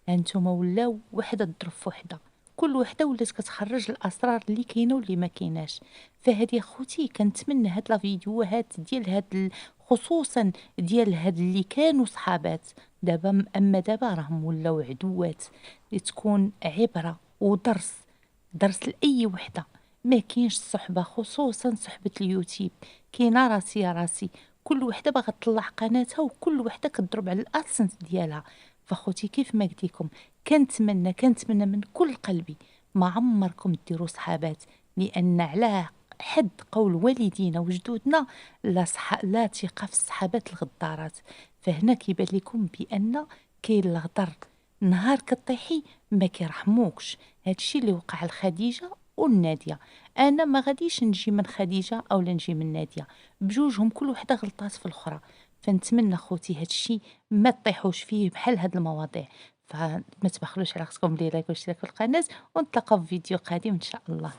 هانتوما ولاو وحده تضرب في وحده، كل وحده ولات كتخرج الاسرار اللي كاينه واللي ما كايناش. فهادي اخوتي كنتمنى هاد لا فيديوهات ديال خصوصا ديال هاد اللي كانوا صحابات دابا اما دابا راهم ولاو عدوات، اللي تكون عبره ودرس، درس لاي وحده. ما كاينش الصحبه، خصوصا صحبه اليوتيوب، كاينه راسي يا راسي، كل وحده باغا تطلع قناتها وكل وحده كتضرب على الاسنس ديالها. فخوتي كيف ما قلت لكم، كنتمنى من كل قلبي ما عمركم ديروا صحابات، لان على حد قول والدينا وجدودنا لا ثقة في الصحابات الغدارات. فهنا كيبان لكم بان كاين الغدر، نهار كطيحي ما كيرحموكش. هادشي اللي وقع لخديجة والنادية. انا ما غاديش نجي من خديجة او نجي من نادية، بجوجهم كل وحده غلطات في الاخرى. فنتمنى خوتي هادشي ما تطيحوش فيه بحال هاد المواضيع. فما تبخلوش على خصكم لي لايك واشتراك في القناة، ونتلاقاو في فيديو قادم ان شاء الله.